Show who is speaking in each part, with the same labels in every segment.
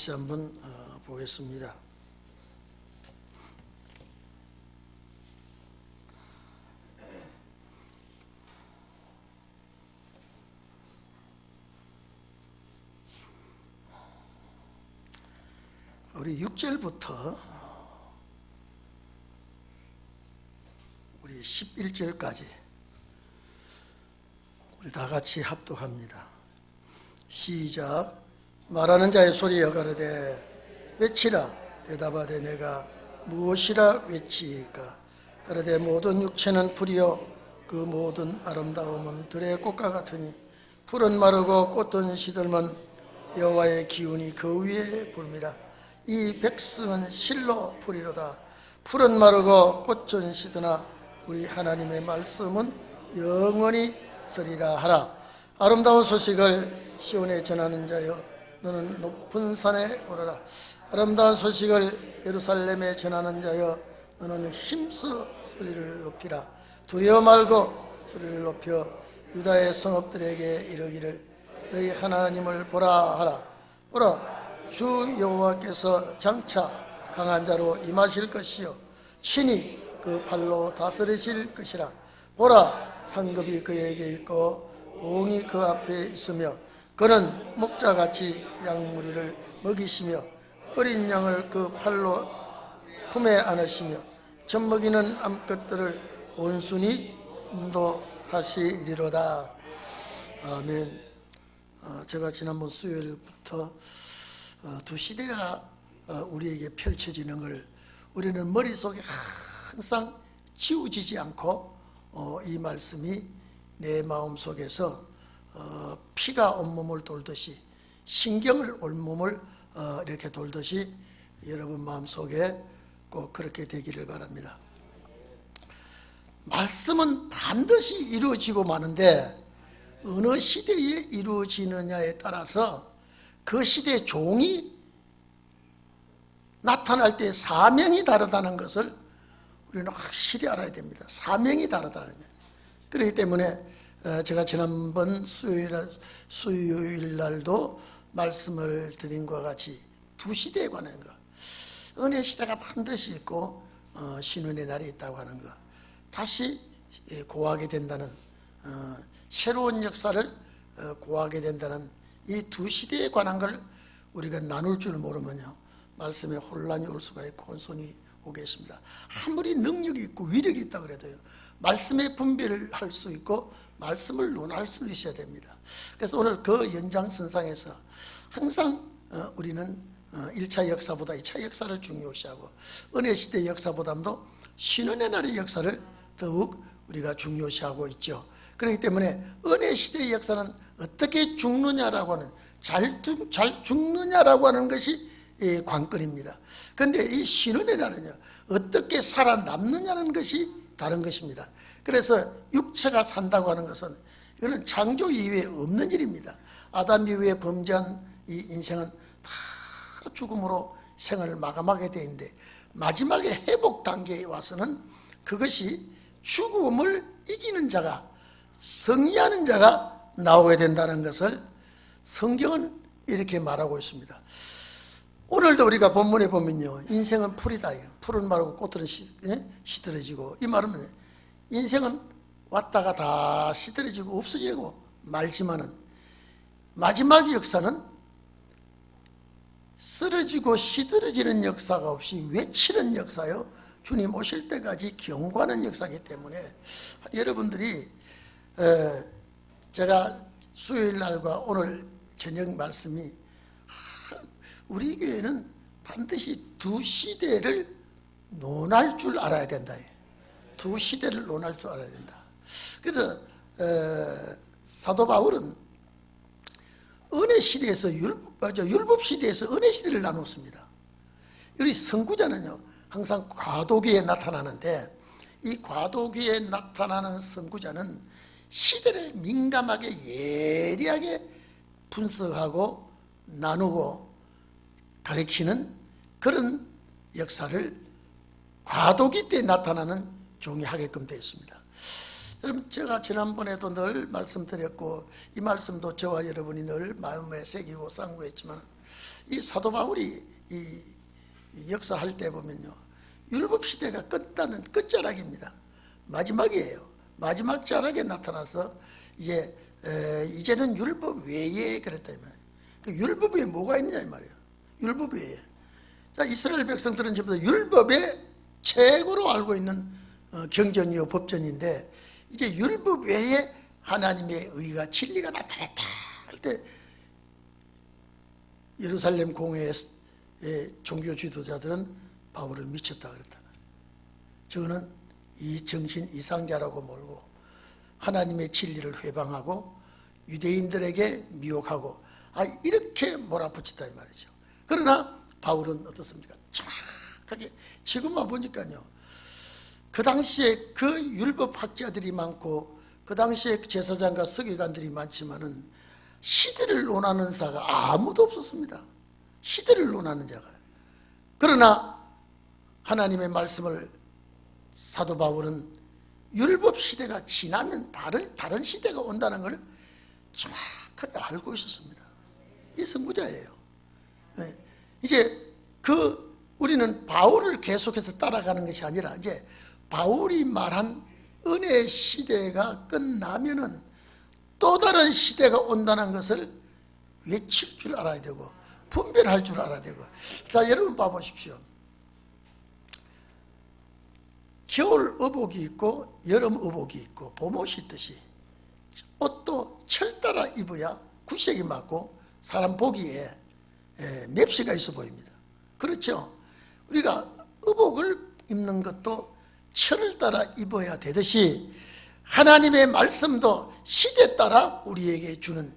Speaker 1: 다시 한번 보겠습니다. 우리 6절부터 우리 11절까지 우리 다 같이 합독합니다. 시작. 말하는 자의 소리여 가로되 외치라. 대답하되 내가 무엇이라 외치일까. 가로되 모든 육체는 풀이요 그 모든 아름다움은 들의 꽃과 같으니 풀은 마르고 꽃은 시들면 여호와의 기운이 그 위에 불미라. 이 백성은 실로 풀이로다. 풀은 마르고 꽃은 시드나 우리 하나님의 말씀은 영원히 서리라 하라. 아름다운 소식을 시온에 전하는 자여 너는 높은 산에 오르라. 아름다운 소식을 예루살렘에 전하는 자여 너는 힘써 소리를 높이라. 두려워 말고 소리를 높여 유다의 성읍들에게 이르기를 너희 하나님을 보라 하라. 보라, 주 여호와께서 장차 강한 자로 임하실 것이요 친히 그 팔로 다스리실 것이라. 보라, 상급이 그에게 있고 옹이 그 앞에 있으며 그는 목자같이 양무리를 먹이시며 어린 양을 그 팔로 품에 안으시며 젖먹이는 암컷들을 온순히 인도하시리로다. 아멘. 제가 지난번 수요일부터 두 시대가 우리에게 펼쳐지는 걸 우리는 머릿속에 항상 지워지지 않고 이 말씀이 내 마음속에서 피가 온몸을 돌듯이 신경을 온몸을 이렇게 돌듯이 여러분 마음속에 꼭 그렇게 되기를 바랍니다. 말씀은 반드시 이루어지고 마는데 어느 시대에 이루어지느냐에 따라서 그 시대의 종이 나타날 때 사명이 다르다는 것을 우리는 확실히 알아야 됩니다. 사명이 다르다는 거예요. 그렇기 때문에 제가 지난번 수요일 날도 말씀을 드린 것과 같이 두 시대에 관한 것, 은혜 시대가 반드시 있고 신운의 날이 있다고 하는 것, 다시 고하게 된다는 새로운 역사를 고하게 된다는 이 두 시대에 관한 걸 우리가 나눌 줄 모르면요 말씀에 혼란이 올 수가 있고 혼선이 오겠습니다. 아무리 능력이 있고 위력이 있다 그래도요 말씀의 분별을 할 수 있고 말씀을 논할 수 있어야 됩니다. 그래서 오늘 그 연장선상에서 항상 우리는 1차 역사보다 2차 역사를 중요시하고 은혜 시대 역사보다도 신은의 날의 역사를 더욱 우리가 중요시하고 있죠. 그렇기 때문에 은혜 시대의 역사는 어떻게 죽느냐라고 하는 잘 죽느냐라고 하는 것이 관건입니다. 그런데 이 신은의 날은요 어떻게 살아남느냐는 것이 다른 것입니다. 그래서 육체가 산다고 하는 것은 이거는 창조 이후에 없는 일입니다. 아담 이후에 범죄한 이 인생은 다 죽음으로 생을 마감하게 되는데 마지막에 회복 단계에 와서는 그것이 죽음을 이기는 자가 승리하는 자가 나오게 된다는 것을 성경은 이렇게 말하고 있습니다. 오늘도 우리가 본문에 보면요 인생은 풀이다. 풀은 마르고 꽃들은 시들어지고, 이 말은 인생은 왔다가 다 시들어지고 없어지고 말지만은 마지막 역사는 쓰러지고 시들어지는 역사가 없이 외치는 역사요 주님 오실 때까지 경고하는 역사이기 때문에 여러분들이 제가 수요일 날과 오늘 저녁 말씀이 우리 교회는 반드시 두 시대를 논할 줄 알아야 된다. 두 시대를 논할 줄 알아야 된다. 그래서 사도 바울은 은혜 시대에서 율법 시대에서 은혜 시대를 나눴습니다. 우리 선구자는요 항상 과도기에 나타나는데 이 과도기에 나타나는 선구자는 시대를 민감하게 예리하게 분석하고 나누고 가리키는 그런 역사를 과도기 때 나타나는 종이 하게끔 되어 있습니다. 여러분 제가 지난번에도 늘 말씀드렸고 이 말씀도 저와 여러분이 늘 마음에 새기고 상고했지만 이 사도 바울이 이 역사할 때 보면요, 율법 시대가 끝나는 끝자락입니다. 마지막이에요. 마지막 자락에 나타나서 이제는 율법 외에 그랬다 이 말이에요. 그 율법 외에 뭐가 있느냐 이 말이에요. 율법 외에. 자, 이스라엘 백성들은 전부 다 율법에 최고로 알고 있는 경전이요 법전인데, 이제 율법 외에 하나님의 의가 진리가 나타났다 할 때 예루살렘 공회의 종교 지도자들은 바울을 미쳤다 그랬다. 저는 이 정신 이상자라고 몰고 하나님의 진리를 회방하고 유대인들에게 미혹하고 이렇게 몰아붙였다 이 말이죠. 그러나 바울은 어떻습니까? 정확하게 지금 와보니까요, 그 당시에 그 율법학자들이 많고 그 당시에 제사장과 서기관들이 많지만은 시대를 논하는 자가 아무도 없었습니다. 시대를 논하는 자가. 그러나 하나님의 말씀을 사도 바울은 율법 시대가 지나면 다른 시대가 온다는 걸 정확하게 알고 있었습니다. 이 선구자예요. 이제 우리는 바울을 계속해서 따라가는 것이 아니라 이제 바울이 말한 은혜 시대가 끝나면은 또 다른 시대가 온다는 것을 외칠 줄 알아야 되고 분별할 줄 알아야 되고. 자, 여러분 봐보십시오. 겨울 의복이 있고 여름 의복이 있고 봄옷이 있듯이 옷도 철 따라 입어야 구색이 맞고 사람 보기에 맵시가 있어 보입니다. 그렇죠? 우리가 의복을 입는 것도 철을 따라 입어야 되듯이 하나님의 말씀도 시대 따라 우리에게 주는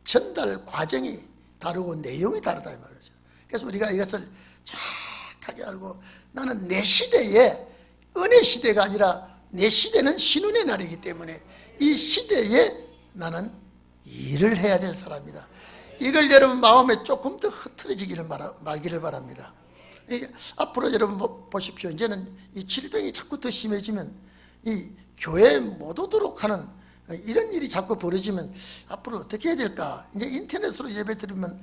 Speaker 1: 전달 과정이 다르고 내용이 다르다 이 말이죠. 그래서 우리가 이것을 정확하게 알고, 나는 내 시대에 은혜 시대가 아니라 내 시대는 신운의 날이기 때문에 이 시대에 나는 일을 해야 될 사람이다. 이걸 여러분 마음에 조금 더 흐트러지기를 말기를 바랍니다. 앞으로 여러분 보십시오. 이제는 이 질병이 자꾸 더 심해지면 이 교회에 못 오도록 하는 이런 일이 자꾸 벌어지면 앞으로 어떻게 해야 될까? 이제 인터넷으로 예배 드리면,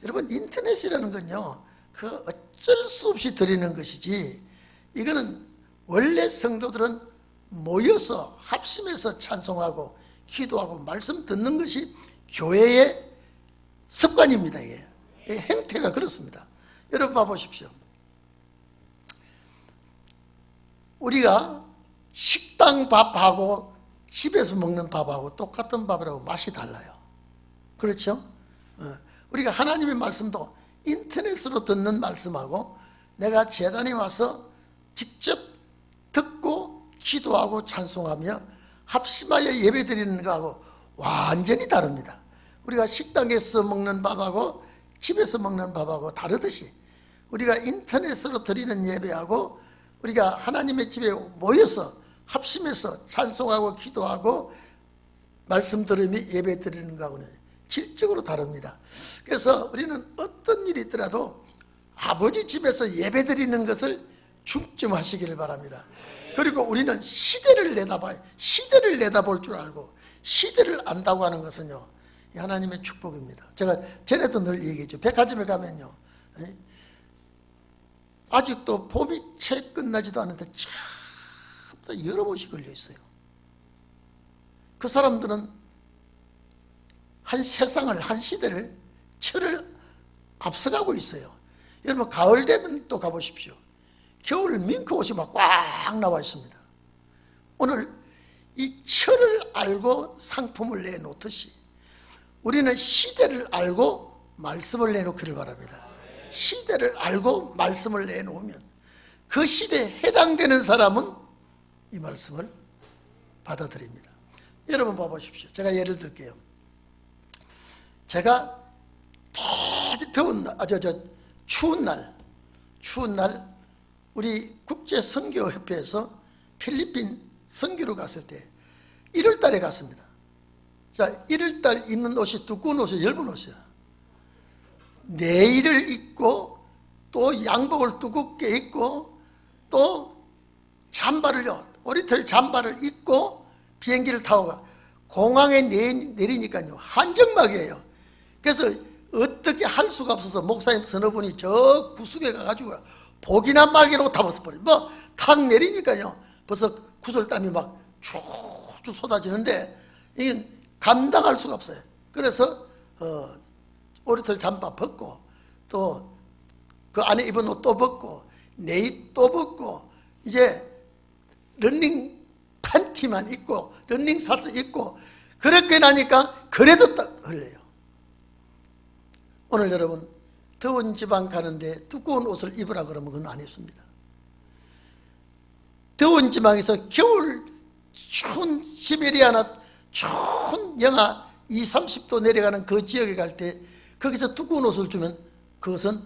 Speaker 1: 여러분 인터넷이라는 건요, 그 어쩔 수 없이 드리는 것이지, 이거는 원래 성도들은 모여서 합심해서 찬송하고 기도하고 말씀 듣는 것이 교회의 습관입니다. 이게 행태가 그렇습니다. 여러분 봐보십시오. 우리가 식당 밥하고 집에서 먹는 밥하고 똑같은 밥이라고 맛이 달라요. 그렇죠? 우리가 하나님의 말씀도 인터넷으로 듣는 말씀하고 내가 제단에 와서 직접 듣고 기도하고 찬송하며 합심하여 예배드리는 거하고 완전히 다릅니다. 우리가 식당에서 먹는 밥하고 집에서 먹는 밥하고 다르듯이 우리가 인터넷으로 드리는 예배하고 우리가 하나님의 집에 모여서 합심해서 찬송하고 기도하고 말씀 들으며 예배 드리는 거하고는 질적으로 다릅니다. 그래서 우리는 어떤 일이 있더라도 아버지 집에서 예배 드리는 것을 중점하시기를 바랍니다. 그리고 우리는 시대를 내다봐요. 시대를 내다볼 줄 알고 시대를 안다고 하는 것은요, 하나님의 축복입니다. 제가 전에도 늘 얘기했죠. 백화점에 가면요, 아직도 봄이 채 끝나지도 않은데 참 여러 번씩 걸려 있어요. 그 사람들은 한 세상을, 한 시대를, 철을 앞서가고 있어요. 여러분 가을 되면 또 가보십시오. 겨울 밍크 옷이 막 꽉 나와 있습니다. 오늘 이 철을 알고 상품을 내놓듯이 우리는 시대를 알고 말씀을 내놓기를 바랍니다. 시대를 알고 말씀을 내놓으면 그 시대에 해당되는 사람은 이 말씀을 받아들입니다. 여러분 봐보십시오. 제가 예를 들게요. 제가 더운 날, 추운 날 우리 국제선교협회에서 필리핀 선교로 갔을 때 1월 달에 갔습니다. 자, 1월 달 입는 옷이 두꺼운 옷이 얇은 옷이야. 내일을 입고 또 양복을 두껍게 입고 또 잠바를요, 오리털 잠바를 입고 비행기를 타고 가. 공항에 내리니까요, 한정막이에요. 그래서 어떻게 할 수가 없어서 목사님 서너 분이 저 구석에 가가지고 복이나 말기라고 다 벗어버려요. 뭐 탁 내리니까요 벌써 구슬땀이 막 쭉쭉 쏟아지는데 이게 감당할 수가 없어요. 그래서 오리털 잠바 벗고 또 그 안에 입은 옷 또 벗고 내입 또 벗고 이제 런닝 팬티만 입고 런닝 샷을 입고 그렇게 나니까 그래도 딱 흘려요. 오늘 여러분 더운 지방 가는데 두꺼운 옷을 입으라 그러면 그건 안 입습니다. 더운 지방에서 겨울 추운 시베리아나 추운 영하 20, 30도 내려가는 그 지역에 갈 때 거기서 두꺼운 옷을 주면 그것은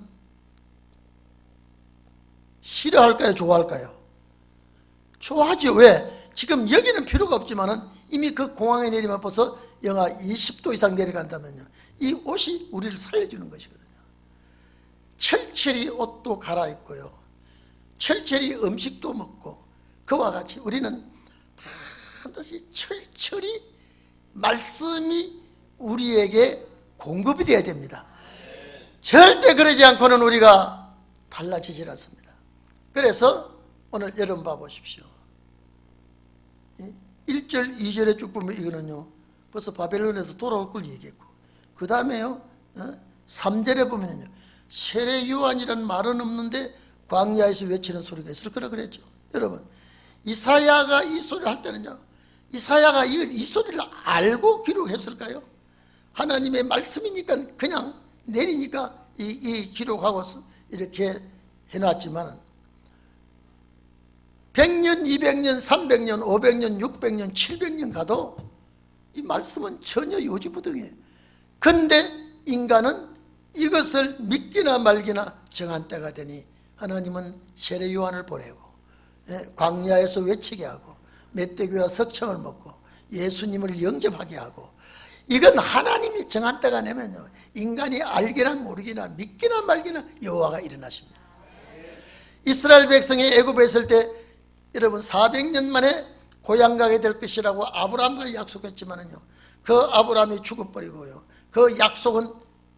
Speaker 1: 싫어할까요? 좋아할까요? 좋아하죠. 왜? 지금 여기는 필요가 없지만은 이미 그 공항에 내리면 벌써 영하 20도 이상 내려간다면요 이 옷이 우리를 살려주는 것이거든요. 철철이 옷도 갈아입고요 철철이 음식도 먹고 그와 같이 우리는 반드시 철철이 말씀이 우리에게 공급이 되어야 됩니다. 절대 그러지 않고는 우리가 달라지질 않습니다. 그래서 오늘 여러분 봐보십시오. 1절 2절에 쭉 보면 이거는요 벌써 바벨론에서 돌아올 걸 얘기했고 그 다음에요 3절에 보면요 세례 요한이라는 말은 없는데 광야에서 외치는 소리가 있을 거라 그랬죠. 여러분 이사야가 이 소리를 할 때는요 이사야가 이 소리를 알고 기록했을까요? 하나님의 말씀이니까 그냥 내리니까 이 기록하고 이렇게 해놨지만은 100년, 200년, 300년, 500년, 600년, 700년 가도 이 말씀은 전혀 요지부동이에요. 그런데 인간은 이것을 믿기나 말기나 정한 때가 되니 하나님은 세례 요한을 보내고 광야에서 외치게 하고 멧돼지와 석청을 먹고 예수님을 영접하게 하고 이건 하나님이 정한 때가 되면요 인간이 알기나 모르기나 믿기나 말기나 여호와가 일어나십니다. 이스라엘 백성이 애굽에 있을 때 여러분 400년 만에 고향 가게 될 것이라고 아브라함과 약속했지만은요 그 아브라함이 죽어버리고요 그 약속은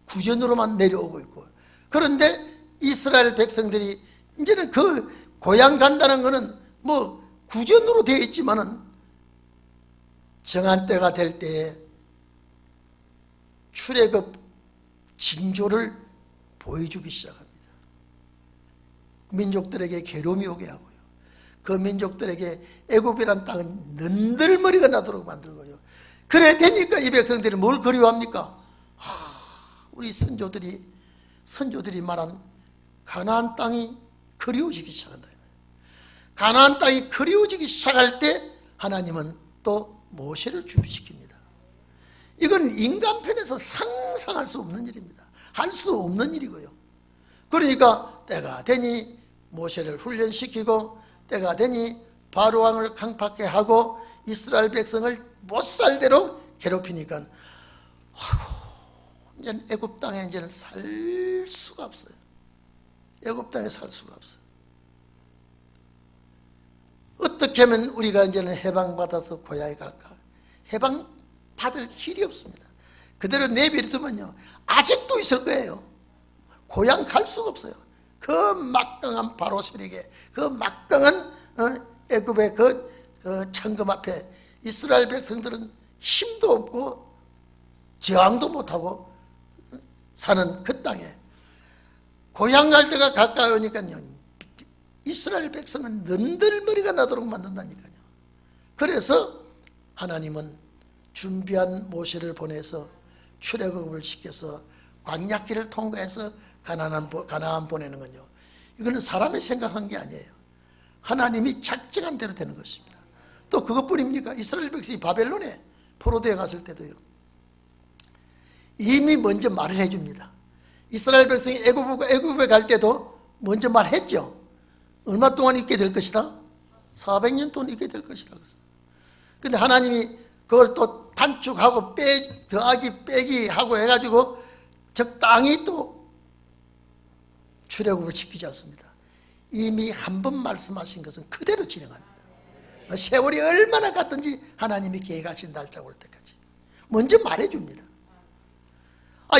Speaker 1: 구전으로만 내려오고 있고 그런데 이스라엘 백성들이 이제는 그 고향 간다는 거는 뭐 구전으로 되어 있지만은 정한 때가 될 때에 출애굽 징조를 보여주기 시작합니다. 민족들에게 괴로움이 오게 하고요 그 민족들에게 애굽이란 땅은 는들머리가 나도록 만들고요 그래 되니까 이 백성들이 뭘 그리워합니까? 우리 선조들이 말한 가나안 땅이 그리워지기 시작한다. 가나안 땅이 그리워지기 시작할 때 하나님은 또 모세를 준비시킵니다. 이건 인간편에서 상상할 수 없는 일입니다. 할 수 없는 일이고요. 그러니까 때가 되니 모세를 훈련시키고 때가 되니 바로왕을 강팍해 하고 이스라엘 백성을 못살대로 괴롭히니까 이제는 애굽 땅에 이제는 살 수가 없어요. 애굽 땅에 살 수가 없어요. 어떻게 하면 우리가 이제는 해방받아서 고향에 갈까? 해방받을 길이 없습니다. 그대로 내버려두면요 아직도 있을 거예요. 고향 갈 수가 없어요. 그 막강한 바로 세력에 그 막강한 애굽의 그 천금 앞에 이스라엘 백성들은 힘도 없고 저항도 못하고 사는 그 땅에 고향 갈 때가 가까이 오니까요 이스라엘 백성은 는들머리가 나도록 만든다니까요. 그래서 하나님은 준비한 모세를 보내서 출애굽을 시켜서 광야길을 통과해서 가나안 보내는 건요 이거는 사람이 생각한 게 아니에요. 하나님이 작정한 대로 되는 것입니다. 또 그것뿐입니까? 이스라엘 백성이 바벨론에 포로되어 갔을 때도요 이미 먼저 말을 해줍니다. 이스라엘 백성이 애굽에 갈 때도 먼저 말했죠. 얼마 동안 있게 될 것이다? 400년 동안 있게 될 것이다. 그런데 하나님이 그걸 또 단축하고 더하기 빼기 하고 해가지고 적당히 또 출애굽을 시키지 않습니다. 이미 한 번 말씀하신 것은 그대로 진행합니다. 세월이 얼마나 갔든지 하나님이 계획하신 날짜 올 때까지 먼저 말해줍니다.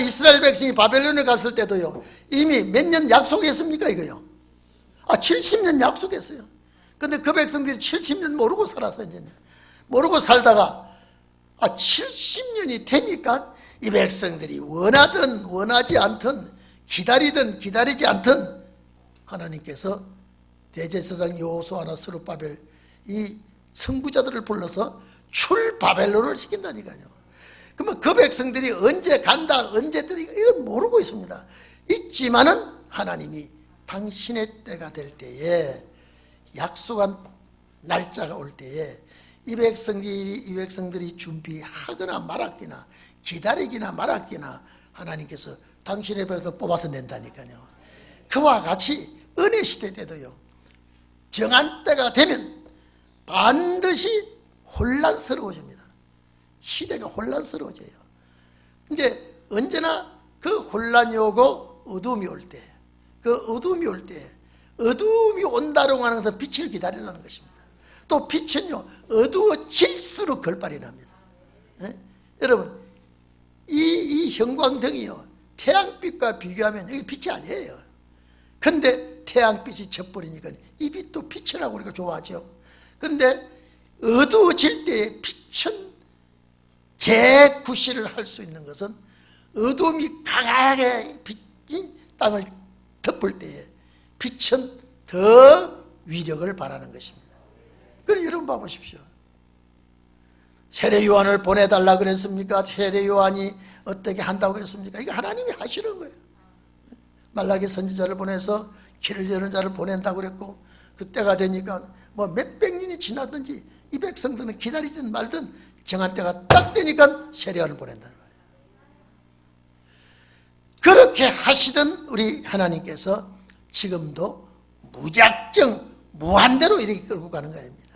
Speaker 1: 이스라엘 백성이 바벨론에 갔을 때도요, 이미 몇 년 약속했습니까 이거요? 70년 약속했어요. 근데 그 백성들이 70년 모르고 살아서 이제 모르고 살다가 70년이 되니까 이 백성들이 원하든 원하지 않든 기다리든 기다리지 않든 하나님께서 대제사장 여호수아나 스룹바벨 이 선구자들을 불러서 출바벨론을 시킨다니까요. 그러면 그 백성들이 언제 간다 언제 들이 이건 모르고 있습니다. 있지만은 하나님이 당신의 때가 될 때에 약속한 날짜가 올 때에 이 백성들이 준비하거나 말았기나 기다리기나 말았기나 하나님께서 당신의 백성을 뽑아서 낸다니까요. 그와 같이 은혜 시대 때도요, 정한 때가 되면 반드시 혼란스러워집니다. 시대가 혼란스러워져요. 근데 언제나 그 혼란이 오고 어둠이 올 때, 그 어둠이 올 때, 어둠이 온다고 하는 것은 빛을 기다리라는 것입니다. 또 빛은요, 어두워질수록 걸발이 납니다. 여러분, 이 형광등이요, 태양빛과 비교하면 이게 빛이 아니에요. 근데 태양빛이 져버리니까 이 빛도 빛이라고 우리가 좋아하죠. 근데 어두워질 때의 빛은 재구실을 할 수 있는 것은 어둠이 강하게 빛이 땅을 덮을 때에 빛은 더 위력을 발하는 것입니다. 그럼 여러분 봐보십시오. 세례 요한을 보내달라 그랬습니까? 세례 요한이 어떻게 한다고 했습니까? 이게 하나님이 하시는 거예요. 말라기 선지자를 보내서 길을 여는 자를 보낸다고 그랬고, 그때가 되니까 뭐 몇백 년이 지나든지 이 백성들은 기다리든 말든 정한 때가 딱 되니까 세례 요한을 보낸다는 거예요. 그렇게 하시던 우리 하나님께서 지금도 무작정 무한대로 이렇게 끌고 가는 것입니다.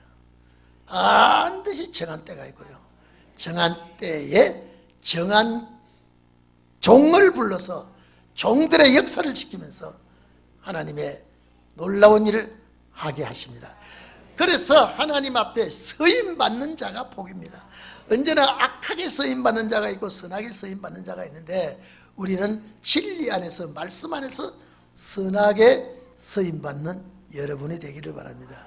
Speaker 1: 반드시 정한 때가 있고요, 정한 때에 정한 종을 불러서 종들의 역사를 지키면서 하나님의 놀라운 일을 하게 하십니다. 그래서 하나님 앞에 서임받는 자가 복입니다. 언제나 악하게 서임받는 자가 있고 선하게 서임받는 자가 있는데, 우리는 진리 안에서 말씀 안에서 선하게 서임받는 여러분이 되기를 바랍니다.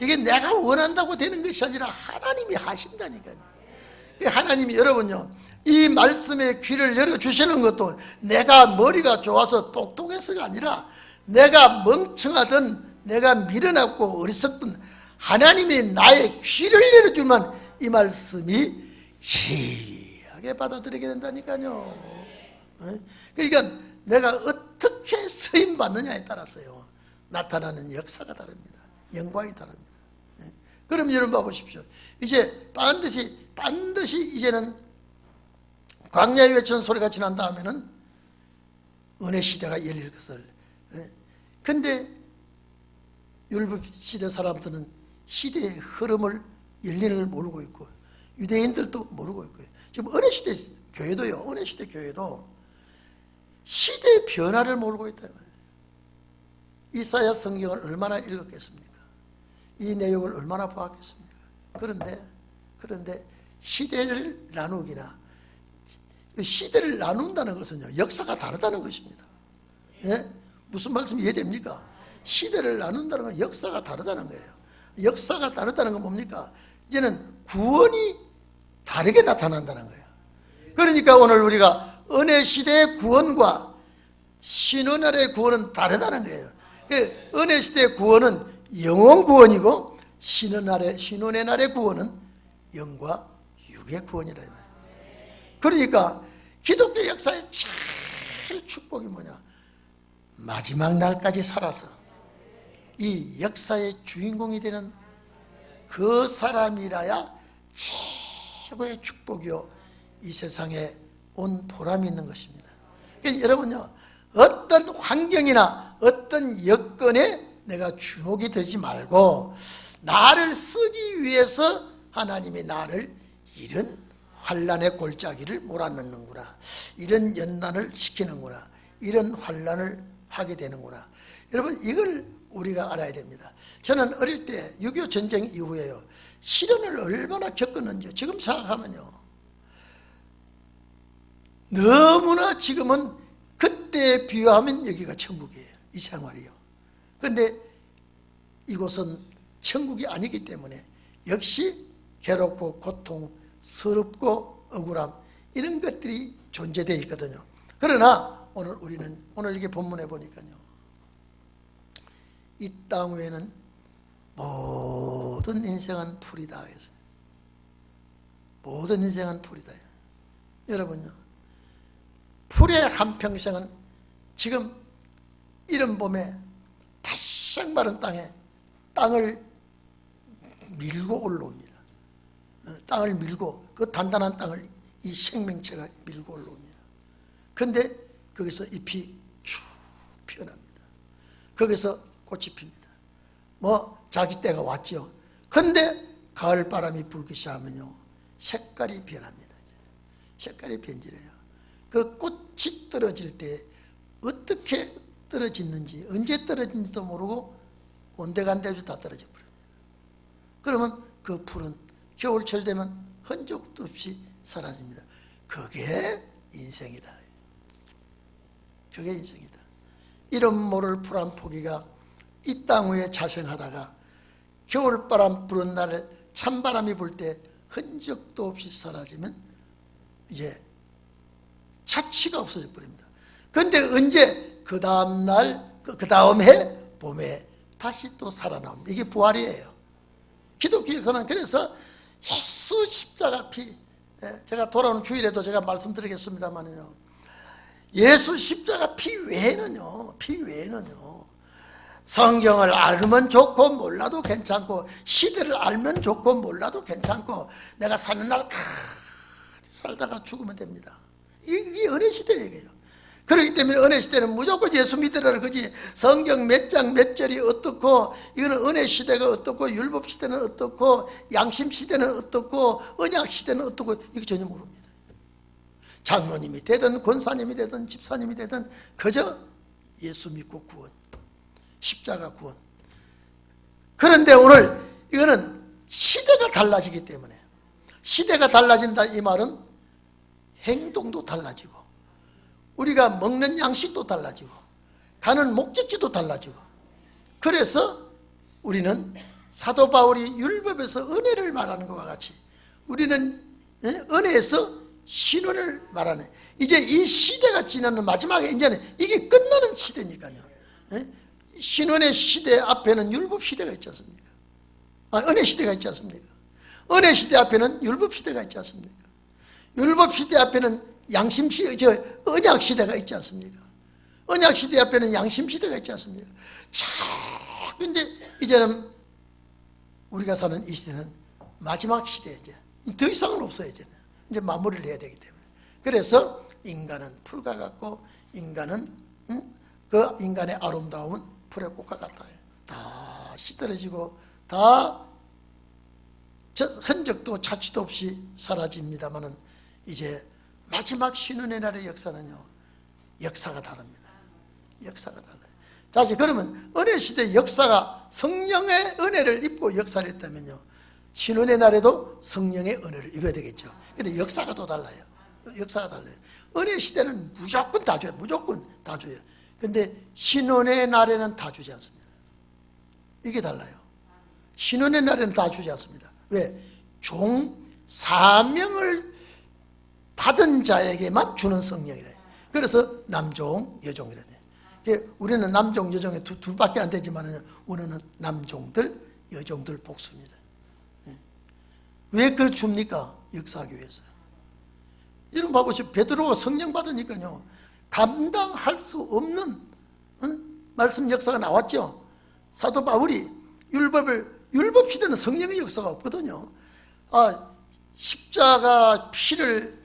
Speaker 1: 이게 내가 원한다고 되는 것이 아니라 하나님이 하신다니까요. 하나님이 여러분요, 이 말씀에 귀를 열어주시는 것도 내가 머리가 좋아서 똑똑해서가 아니라 내가 멍청하든 내가 미련하고 어리석든 하나님이 나의 귀를 열어주면 이 말씀이 귀하게 받아들이게 된다니까요. 그러니까 내가 어떻게 쓰임받느냐에 따라서요, 나타나는 역사가 다릅니다. 영광이 다릅니다. 그럼 여러분 봐보십시오. 이제 반드시 이제는 광야에 외치는 소리가 지난 다음에는 은혜 시대가 열릴 것을. 근데 율법 시대 사람들은 시대의 흐름을 열리는 걸 모르고 있고, 유대인들도 모르고 있고요. 지금 은혜 시대 교회도요, 은혜 시대 교회도 시대의 변화를 모르고 있다는 거예요. 이사야 성경을 얼마나 읽었겠습니까? 이 내용을 얼마나 보았겠습니까? 그런데 시대를 나누기나, 시대를 나눈다는 것은요, 역사가 다르다는 것입니다. 예? 무슨 말씀 이해됩니까? 시대를 나눈다는 건 역사가 다르다는 거예요. 역사가 다르다는 건 뭡니까? 이제는 구원이 다르게 나타난다는 거예요. 그러니까 오늘 우리가 은혜 시대의 구원과 신혼날의 구원은 다르다는 거예요. 은혜 시대의 구원은 영원 구원이고 신혼의 날의 구원은 영과 육의 구원이라. 그러니까 기독교 역사의 제일 축복이 뭐냐? 마지막 날까지 살아서 이 역사의 주인공이 되는 그 사람이라야 최고의 축복이요, 이 세상에 온 보람이 있는 것입니다. 그러니까 여러분요, 어떤 환경이나 어떤 여건에 내가 주목이 되지 말고 나를 쓰기 위해서 하나님이 나를 이런 환난의 골짜기를 몰아넣는구나, 이런 연단을 시키는구나, 이런 환난을 하게 되는구나. 여러분, 이걸 우리가 알아야 됩니다. 저는 어릴 때 6.25 전쟁 이후에요, 시련을 얼마나 겪었는지 지금 생각하면요, 너무나 지금은 그때에 비유하면 여기가 천국이에요. 이 생활이요. 그런데 이곳은 천국이 아니기 때문에 역시 괴롭고 고통스럽고 억울함 이런 것들이 존재되어 있거든요. 그러나 오늘 이게 본문에 보니까요, 이 땅 위에는 모든 인생은 풀이다 했어요. 모든 인생은 풀이다. 여러분요, 풀의 한평생은 지금 이른 봄에 바싹 마른 땅을 밀고 올라옵니다. 땅을 밀고, 그 단단한 땅을 이 생명체가 밀고 올라옵니다. 그런데 거기서 잎이 쭉 피어납니다. 거기서 꽃이 핍니다. 자기 때가 왔죠. 그런데 가을 바람이 불기 시작하면요, 색깔이 변합니다. 색깔이 변질해요. 그 꽃이 떨어질 때 어떻게 떨어지는지, 언제 떨어지는지도 모르고 온데간데 없이 다 떨어져 버립니다. 그러면 그 풀은 겨울철 되면 흔적도 없이 사라집니다. 그게 인생이다. 그게 인생이다. 이름 모를 풀 한 포기가 이 땅 위에 자생하다가 겨울바람 부는 날을 찬바람이 불 때 흔적도 없이 사라지면 이제 자취가 없어져 버립니다. 그런데 언제 그 다음 날, 그 다음 해 봄에 다시 또 살아나옵니다. 이게 부활이에요. 기독교에서는 그래서 예수 십자가 피, 제가 돌아오는 주일에도 제가 말씀드리겠습니다만요, 예수 십자가 피 외에는요, 성경을 알면 좋고 몰라도 괜찮고, 시대를 알면 좋고 몰라도 괜찮고, 내가 사는 날 살다가 죽으면 됩니다. 이게 은혜 시대예요. 그렇기 때문에 은혜 시대는 무조건 예수 믿으라 그러지, 성경 몇 장 몇 절이 어떻고, 이거는 은혜 시대가 어떻고, 율법 시대는 어떻고, 양심 시대는 어떻고, 언약 시대는 어떻고, 이거 전혀 모릅니다. 장로님이 되든 권사님이 되든 집사님이 되든 그저 예수 믿고 구원, 십자가 구원. 그런데 오늘 이거는 시대가 달라지기 때문에, 시대가 달라진다 이 말은 행동도 달라지고, 우리가 먹는 양식도 달라지고, 가는 목적지도 달라지고, 그래서 우리는 사도 바울이 율법에서 은혜를 말하는 것과 같이 우리는 은혜에서 신원을 말하는, 이제 이 시대가 지나는 마지막에 이제는 이게 끝나는 시대니까요. 신원의 시대 앞에는 율법 시대가 있지 않습니까? 은혜 시대가 있지 않습니까? 은혜 시대 앞에는 율법 시대가 있지 않습니까? 율법 시대 앞에는 양심 시대, 언약 시대가 있지 않습니까? 언약 시대 앞에는 양심 시대가 있지 않습니까? 근데 이제는 우리가 사는 이 시대는 마지막 시대, 이제 더 이상은 없어요. 이제 마무리를 해야 되기 때문에. 그래서 인간은 풀과 같고, 인간은 그 인간의 아름다움은 풀의 꽃과 같다. 다 시들어지고 다 흔적도 자취도 없이 사라집니다만은, 이제 마지막 신은의 날의 역사는요, 역사가 다릅니다. 역사가 달라요. 자, 그러면 은혜 시대 역사가 성령의 은혜를 입고 역사를 했다면요, 신은의 날에도 성령의 은혜를 입어야 되겠죠. 근데 역사가 또 달라요. 역사가 달라요. 은혜 시대는 무조건 다 줘요. 무조건 다 줘요. 근데 신은의 날에는 다 주지 않습니다. 이게 달라요. 신은의 날에는 다 주지 않습니다. 왜? 사명을 받은 자에게만 주는 성령이래요. 그래서 남종, 여종이래요. 우리는 남종, 여종에 둘밖에 안 되지만 우리는 남종들, 여종들 복수입니다. 왜 그걸 줍니까? 역사하기 위해서. 이런 바보, 베드로가 성령 받으니까요, 감당할 수 없는 말씀 역사가 나왔죠. 사도 바울이 율법 시대는 성령의 역사가 없거든요. 십자가 피를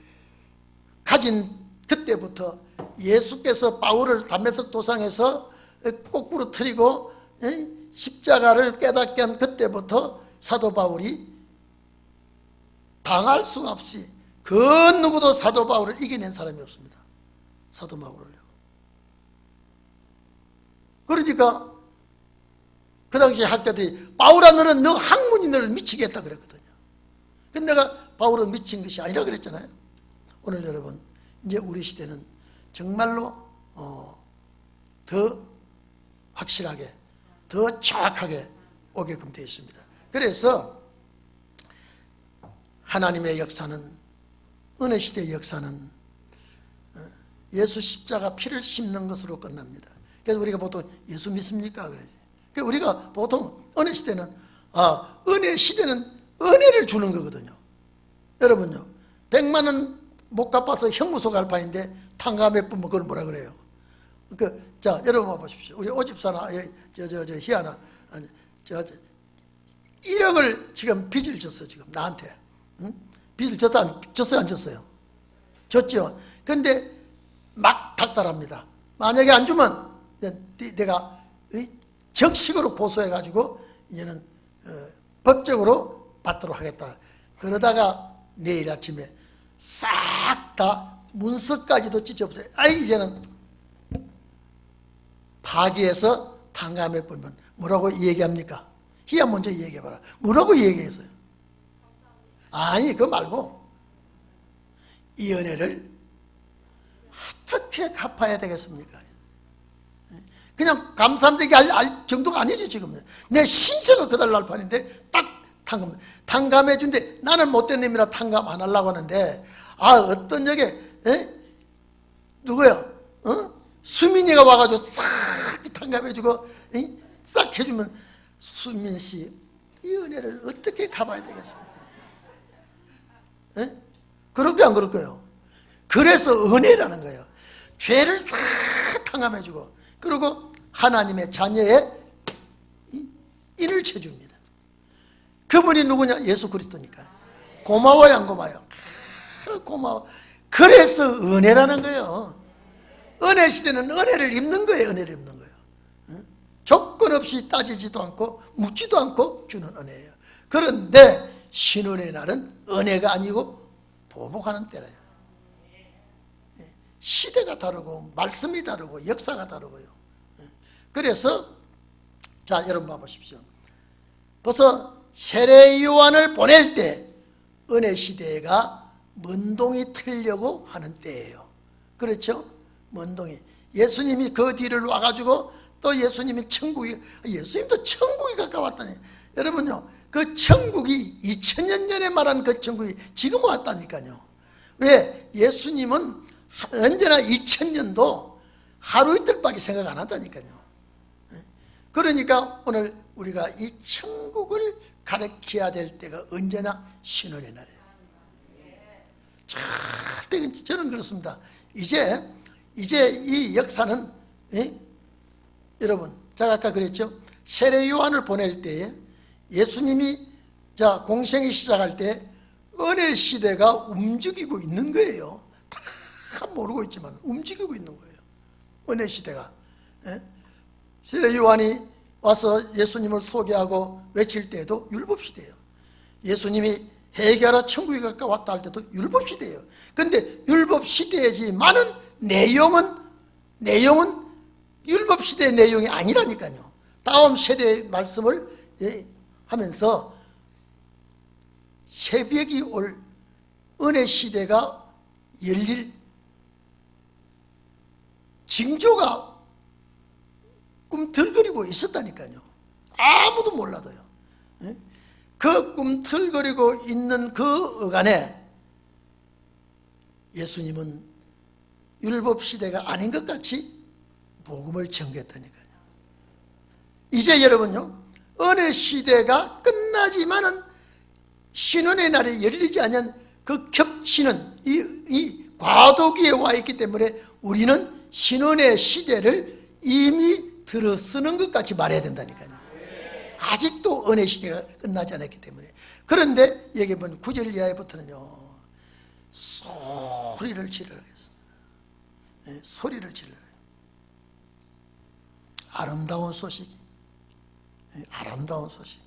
Speaker 1: 가진 그때부터 예수께서 바울을 담에석 도상에서 거꾸로 틀리고 십자가를 깨닫게 한 그때부터 사도 바울이 당할 수 없이 그 누구도 사도 바울을 이겨낸 사람이 없습니다. 사도 바울을요. 그러니까 그 당시 학자들이, 바울아 너는 너 학문이 너를 미치게 했다 그랬거든요. 근데 내가 바울은 미친 것이 아니라 그랬잖아요. 오늘 여러분, 이제 우리 시대는 정말로 더 확실하게, 더 정확하게 오게끔 되어 있습니다. 그래서 하나님의 역사는, 은혜 시대의 역사는 예수 십자가 피를 심는 것으로 끝납니다. 그래서 우리가 보통 예수 믿습니까? 그러지. 그러니까 우리가 보통 은혜 시대는, 은혜 시대는 은혜를 주는 거거든요. 여러분요, 100만 원 못 갚아서 형무소 갈 판인데 탕감해 뿌면 그걸 뭐라 그래요? 자, 여러분 와보십시오. 우리 오집사나 희아나 1억을 지금 빚을 졌어. 지금 나한테. 응? 빚을 졌어요 안 졌어요? 졌죠. 근데 막 닥달합니다. 만약에 안 주면 내가 정식으로 고소해가지고 이제는 법적으로 받도록 하겠다. 그러다가 내일 아침에 싹 다 문서까지도 찢어버려요. 이제는 파기해서 탕감해 보면 뭐라고 얘기합니까? 희야 먼저 얘기해봐라. 뭐라고 얘기했어요? 아니, 그거 말고 이 은혜를 어떻게 갚아야 되겠습니까? 그냥 감사함되게 할 정도가 아니지. 지금 내 신세가 그달 날 판인데 딱 탕감해 준대. 나는 못된 놈이라 탕감 안 하려고 하는데, 어떤 역에 누구야? 수민이가 와가지고 싹 탕감해 주고 싹 해주면, 수민씨 이 은혜를 어떻게 갚아야 되겠습니까? 그럴까요 안 그럴까요? 그래서 은혜라는 거예요. 죄를 다 탕감해 주고, 그리고 하나님의 자녀의 인을 쳐줍니다. 그분이 누구냐? 예수 그리스도니까. 고마워요 안 고마워요? 고마워. 그래서 은혜라는 거예요. 은혜 시대는 은혜를 입는 거예요. 은혜를 입는 거예요. 조건 없이 따지지도 않고 묻지도 않고 주는 은혜예요. 그런데 신은의 날은 은혜가 아니고 보복하는 때라요. 시대가 다르고 말씀이 다르고 역사가 다르고요. 그래서 자, 여러분 봐보십시오. 벌써 세례 요한을 보낼 때 은혜 시대가 먼동이 틀려고 하는 때예요. 그렇죠? 먼동이. 예수님이 그 뒤를 와가지고 또 예수님이 예수님도 천국이 가까웠다니. 여러분요, 그 천국이 2000년 전에 말한 그 천국이 지금 왔다니까요. 왜? 예수님은 언제나 2000년도 하루 이틀밖에 생각 안 한다니까요. 그러니까 오늘 우리가 이 천국을 가르쳐야 될 때가 언제나 신원의 날이에요. 절대 저는 그렇습니다. 이제 이 역사는, 여러분, 제가 아까 그랬죠. 세례 요한을 보낼 때에 예수님이 공생이 시작할 때 은혜 시대가 움직이고 있는 거예요. 다 모르고 있지만 움직이고 있는 거예요. 은혜 시대가. 세례 요한이 와서 예수님을 소개하고 외칠 때에도 율법 시대예요. 예수님이 회개하라 천국이 가까웠다 할 때도 율법 시대예요. 그런데 율법 시대이지만은 내용은 율법 시대의 내용이 아니라니까요. 다음 세대의 말씀을 하면서 새벽이 올 은혜 시대가 열릴 징조가 꿈틀거리고 있었다니까요. 아무도 몰라도요. 그 꿈틀거리고 있는 그 어간에 예수님은 율법 시대가 아닌 것 같이 복음을 전개했다니까요. 이제 여러분요, 은혜 시대가 끝나지만은 신원의 날이 열리지 않은 그 겹치는 이 과도기에 와 있기 때문에 우리는 신원의 시대를 이미 들어서는 것 같이 말해야 된다니까요. 아직도 은혜 시대가 끝나지 않았기 때문에. 그런데 여기 보면 9절 이하에부터는요, 소리를 지르겠습니다. 소리를 질러요. 아름다운 소식이, 아름다운 소식.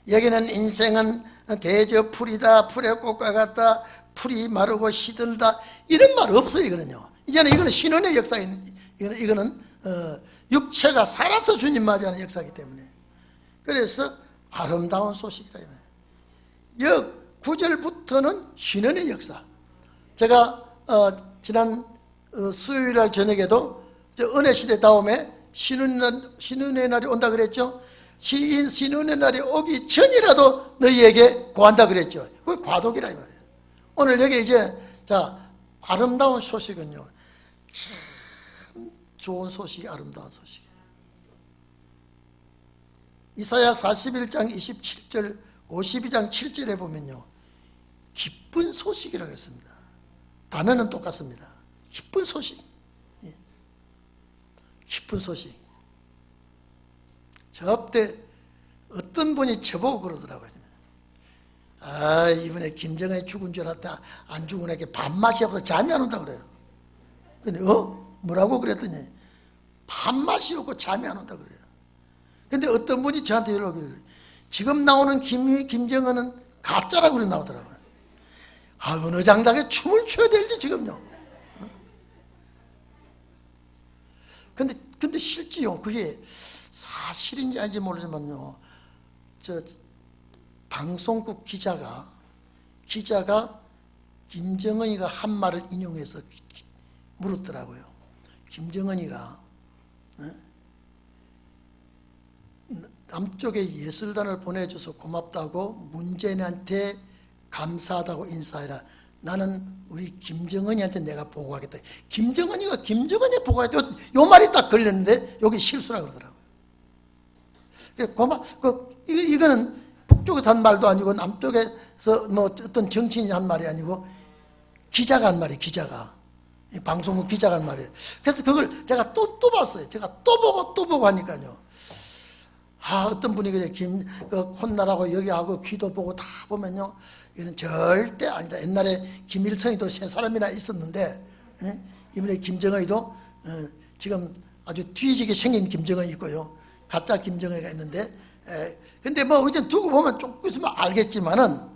Speaker 1: 여기는 인생은 대저풀이다, 풀의 꽃과 같다, 풀이 마르고 시들다, 이런 말 없어요. 이거는 신원의 역사인, 이거는 육체가 살아서 주님 맞이하는 역사이기 때문에. 그래서 아름다운 소식이다. 역 9절부터는 신원의 역사. 제가 지난 수요일 날 저녁에도 은혜 시대 다음에 신은의 날이 온다 그랬죠. 시인 신은의 날이 오기 전이라도 너희에게 고한다 그랬죠. 그게 과도기라 이 말이에요. 오늘 여기 이제 자 아름다운 소식은요, 참 좋은 소식이 아름다운 소식이에요. 이사야 41장 27절 52장 7절에 보면요, 기쁜 소식이라고 했습니다. 단어는 똑같습니다. 기쁜 소식. 기쁜 소식. 저때 어떤 분이 저보고 그러더라고요. 아, 이번에 김정은이 죽은 줄 알았다. 안 죽은 애게 밥맛이 없어서 잠이 안 온다 그래요. 근데 뭐라고 그랬더니 밥맛이 없고 잠이 안 온다 그래요. 근데 어떤 분이 저한테 연락을 그래요. 지금 나오는 김정은은 가짜라고 그래 나오더라고요. 아, 어느 장단에 춤을 춰야 될지 지금요. 근데 실지요. 그게 사실인지 아닌지 모르지만요. 방송국 기자가 김정은이가 한 말을 인용해서 물었더라고요. 김정은이가 남쪽에 예술단을 보내줘서 고맙다고 문재인한테 감사하다고 인사해라. 나는 우리 김정은이한테 내가 보고하겠다. 김정은이가 김정은이 보고하겠다. 요 말이 딱 걸렸는데 여기 실수라 그러더라고요. 이거는 북쪽에서 한 말도 아니고 남쪽에서 뭐 어떤 정치인이 한 말이 아니고 기자가 한 말이에요. 기자가. 방송국 기자가 한 말이에요. 그래서 그걸 제가 또 봤어요. 제가 또 보고 하니까요. 아, 어떤 분이 그래, 콧날하고 여기하고 귀도 보고 다 보면요. 이거는 절대 아니다. 옛날에 김일성이도 세 사람이나 있었는데, 이번에 김정은이도, 지금 아주 뒤지게 생긴 김정은이 있고요. 가짜 김정은이가 있는데, 근데 뭐, 이제 두고 보면 조금 있으면 알겠지만은,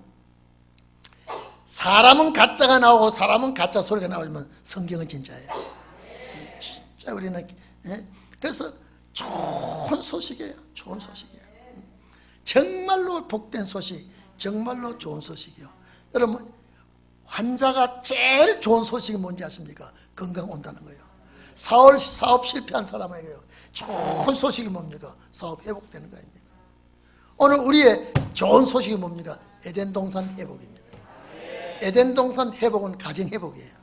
Speaker 1: 사람은 가짜가 나오고 사람은 가짜 소리가 나오지만 성경은 진짜예요. 진짜 우리는, 그래서 좋은 소식이에요. 좋은 소식이에요. 정말로 복된 소식, 정말로 좋은 소식이요. 여러분, 환자가 제일 좋은 소식이 뭔지 아십니까? 건강 온다는 거예요. 사업 실패한 사람에게요, 좋은 소식이 뭡니까? 사업 회복되는 거 아닙니까? 오늘 우리의 좋은 소식이 뭡니까? 에덴 동산 회복입니다. 에덴 동산 회복은 가정 회복이에요.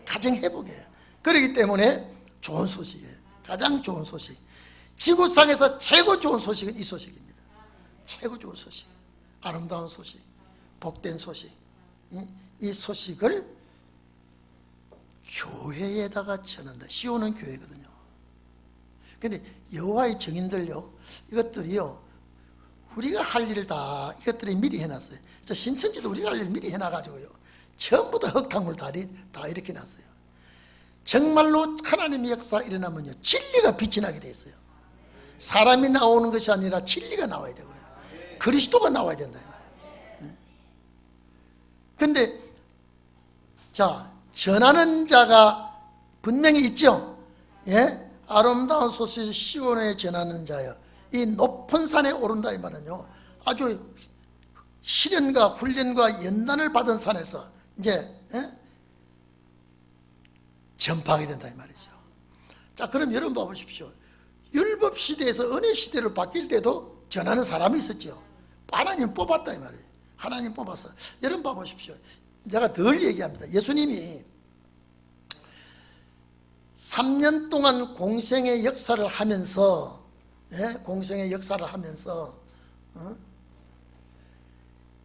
Speaker 1: 가정 회복이에요. 그렇기 때문에 좋은 소식이에요. 가장 좋은 소식. 지구상에서 최고 좋은 소식은 이 소식입니다. 최고 좋은 소식, 아름다운 소식, 복된 소식. 이 소식을 교회에다가 전한다. 시온은 교회거든요. 근데 여호와의 증인들요, 이것들이요, 우리가 할 일을 다 이것들이 미리 해놨어요. 신천지도 우리가 할 일 미리 해놔가지고요, 전부 다 흙탕물 다 이렇게 놨어요. 정말로 하나님의 역사 일어나면요, 진리가 빛이 나게 돼 있어요. 사람이 나오는 것이 아니라 진리가 나와야 되고요, 그리스도가 나와야 된다. 근데 자, 전하는 자가 분명히 있죠. 예? 아름다운 소식 시온에 전하는 자여, 이 높은 산에 오른다 이 말은요, 아주 시련과 훈련과 연단을 받은 산에서 이제 전파하게 된다 이 말이죠. 자, 그럼 여러분 봐보십시오. 율법 시대에서 은혜 시대로 바뀔 때도 전하는 사람이 있었죠. 하나님 뽑았다 이 말이에요. 하나님 뽑았어. 여러분 봐보십시오. 제가 덜 얘기합니다. 예수님이 3년 동안 공생의 역사를 하면서, 공생의 역사를 하면서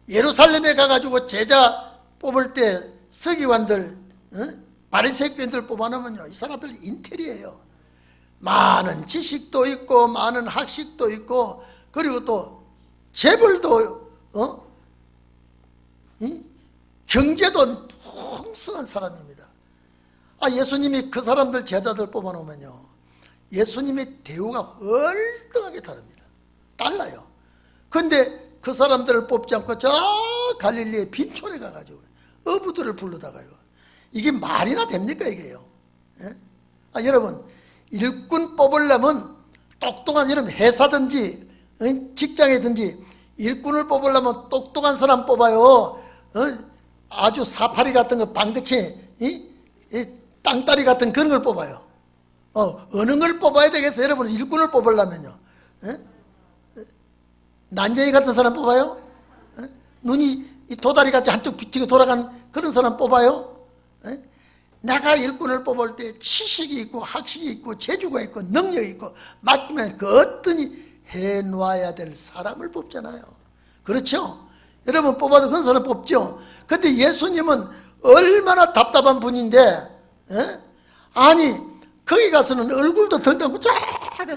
Speaker 1: 예루살렘에 가가지고 제자 뽑을 때 서기관들, 바리새인들 뽑아놓으면요, 이 사람들 인텔이에요. 많은 지식도 있고 많은 학식도 있고, 그리고 또 재벌도 경제도 풍성한 사람입니다. 아, 예수님이 그 사람들 제자들 뽑아놓으면요, 예수님의 대우가 월등하게 다릅니다. 달라요. 근데 그 사람들을 뽑지 않고 저 갈릴리의 빈촌에 가가지고 어부들을 불러다가요, 이게 말이나 됩니까 이게요? 아, 여러분, 일꾼 뽑으려면 똑똑한, 여러분 회사든지 직장이든지 일꾼을 뽑으려면 똑똑한 사람 뽑아요. 아주 사파리 같은 거 방긋이 이 땅따리 같은 그런 걸 뽑아요. 어느 걸 뽑아야 되겠어요? 여러분, 일꾼을 뽑으려면요. 예? 난쟁이 같은 사람 뽑아요? 예? 눈이 이 도다리 같이 한쪽 비치고 돌아간 그런 사람 뽑아요? 예? 내가 일꾼을 뽑을 때 지식이 있고 학식이 있고 재주가 있고 능력이 있고 맡기면 그 어떠니 해놔야 될 사람을 뽑잖아요. 그렇죠? 여러분, 뽑아도 그런 사람 뽑죠. 근데 예수님은 얼마나 답답한 분인데, 예? 아니 거기 가서는 얼굴도 들다고 쫙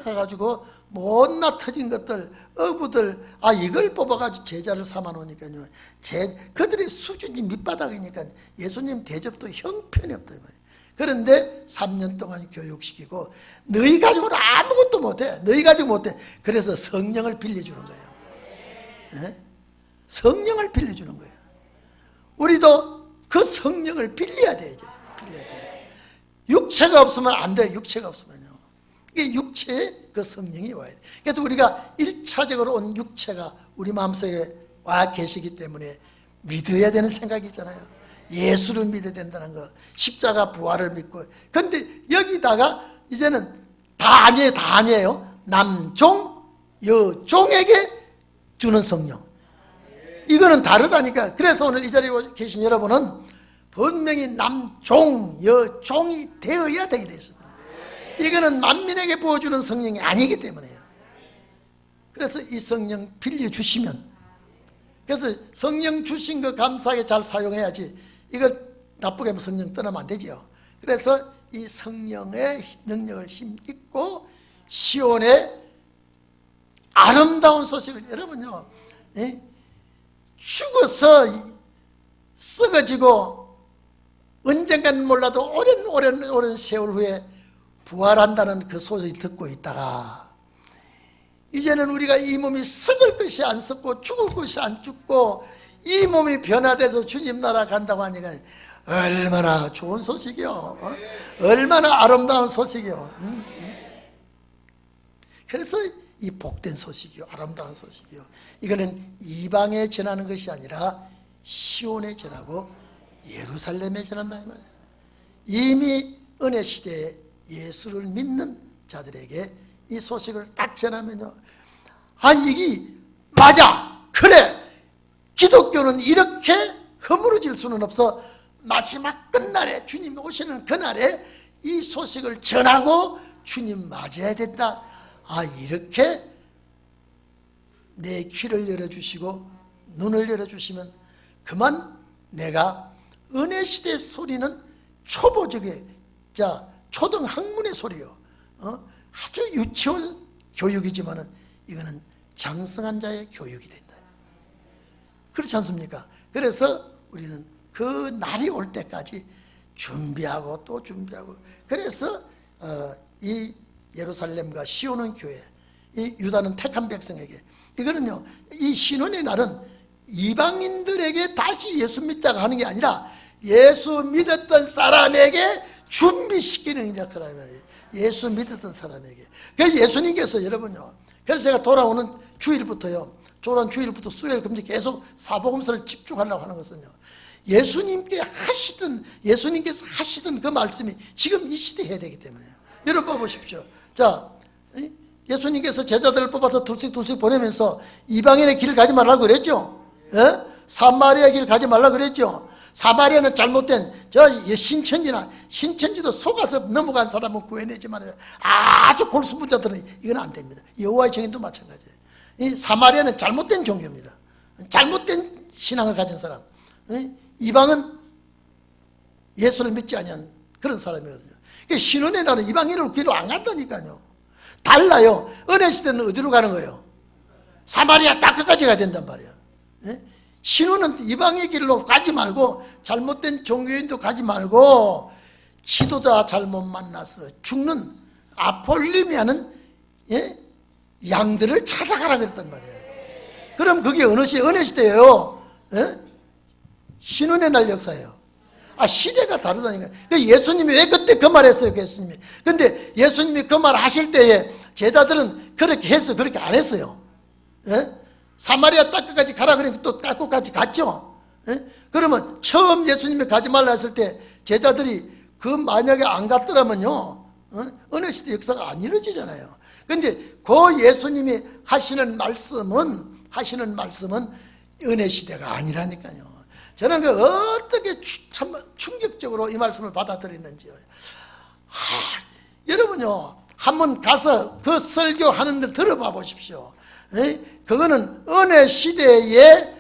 Speaker 1: 가가지고 못나 터진 것들, 어부들, 이걸 뽑아가지고 제자를 삼아 놓으니까요. 그들의 수준이 밑바닥이니까 예수님 대접도 형편이 없다. 그런데 3년 동안 교육시키고 너희 가지고는 아무것도 못해. 너희 가지고 못해. 그래서 성령을 빌려주는 거예요. 네? 성령을 빌려주는 거예요. 우리도 그 성령을 빌려야 돼요. 빌려야 돼요. 육체가 없으면 안 돼요. 육체가 없으면요. 이게 육체에 그 성령이 와야 돼요. 그래서 우리가 1차적으로 온 육체가 우리 마음속에 와 계시기 때문에 믿어야 되는 생각이 있잖아요. 예수를 믿어야 된다는 거, 십자가 부활을 믿고. 근데 여기다가 이제는 다 아니에요. 남종, 여종에게 주는 성령. 이거는 다르다니까. 그래서 오늘 이 자리에 계신 여러분은 분명히 남종, 여종이 되어야 되게 되어 있습니다. 이거는 만민에게 부어주는 성령이 아니기 때문에요. 그래서 이 성령 빌려주시면, 그래서 성령 주신 거 감사하게 잘 사용해야지, 이거 나쁘게 하면 성령 떠나면 안 되지요. 그래서 이 성령의 능력을 힘입고 시온의 아름다운 소식을, 여러분요, 죽어서 썩어지고 언젠가는 몰라도 오랜 세월 후에 부활한다는 그 소식을 듣고 있다가 이제는 우리가 이 몸이 썩을 것이 안 썩고 죽을 것이 안 죽고 이 몸이 변화돼서 주님 나라 간다고 하니까 얼마나 좋은 소식이요. 얼마나 아름다운 소식이요. 그래서 이 복된 소식이요, 아름다운 소식이요. 이거는 이방에 전하는 것이 아니라 시온에 전하고 예루살렘에 전한다 이 말이에요. 이미 은혜 시대에 예수를 믿는 자들에게 이 소식을 딱 전하면요, 이게 맞아, 그래, 기독교는 이렇게 허물어질 수는 없어. 마지막 끝날에, 주님 오시는 그날에 이 소식을 전하고 주님 맞이해야 된다. 이렇게 내 귀를 열어주시고 눈을 열어주시면 그만 내가 은혜 시대의 소리는 초보적의, 초등 학문의 소리요. 아주 유치원 교육이지만은 이거는 장성한 자의 교육이 된다. 그렇지 않습니까? 그래서 우리는 그 날이 올 때까지 준비하고 또 준비하고, 그래서 이 예루살렘과 시온은 교회, 이 유다는 택한 백성에게, 이거는요, 이 신혼의 날은 이방인들에게 다시 예수 믿자고 하는 게 아니라 예수 믿었던 사람에게 준비시키는 사람이에요. 예수 믿었던 사람에게. 그래서 예수님께서 여러분요, 그래서 제가 돌아오는 주일부터요, 돌아오는 주일부터 수요일 금지 계속 사복음서를 집중하려고 하는 것은요, 예수님께서 하시던 그 말씀이 지금 이 시대에 해야 되기 때문에요. 여러분 봐보십시오. 자, 예수님께서 제자들을 뽑아서 둘씩 보내면서 이방인의 길을 가지 말라고 그랬죠. 사마리아 길 가지 말라고 그랬죠. 사마리아는 잘못된 신천지도 속아서 넘어간 사람은 구해내지만 아주 골수분 자들은 이건 안 됩니다. 여호와의 증인도 마찬가지예요. 이 사마리아는 잘못된 종교입니다. 잘못된 신앙을 가진 사람. 이방은 예수를 믿지 않은 그런 사람이거든요. 신혼의 날은 이방인으로 길로 안 간다니까요. 달라요. 은혜 시대는 어디로 가는 거예요? 사마리아 딱 끝까지 가야 된단 말이야. 신혼은 이방의 길로 가지 말고, 잘못된 종교인도 가지 말고, 지도자 잘못 만나서 죽는 아폴리미아는 양들을 찾아가라 그랬단 말이에요. 그럼 그게 어느 시대? 은혜 시대예요. 신혼의 날 역사예요. 시대가 다르다니까. 예수님이 왜 그때 그 말 했어요, 예수님이. 근데 예수님이 그 말 하실 때에 제자들은 그렇게 했어요? 그렇게 안 했어요? 사마리아 땅끝까지 가라 그러니까 또 땅끝까지 갔죠. 그러면 처음 예수님이 가지 말라 했을 때 제자들이 그 만약에 안 갔더라면요, 은혜 시대 역사가 안 이루어지잖아요. 그런데 그 예수님이 하시는 말씀은 은혜 시대가 아니라니까요. 저는 그 어떻게 참 충격적으로 이 말씀을 받아들였는지요. 여러분요, 한번 가서 그 설교하는 데 들어봐 보십시오. 그거는 은혜 시대에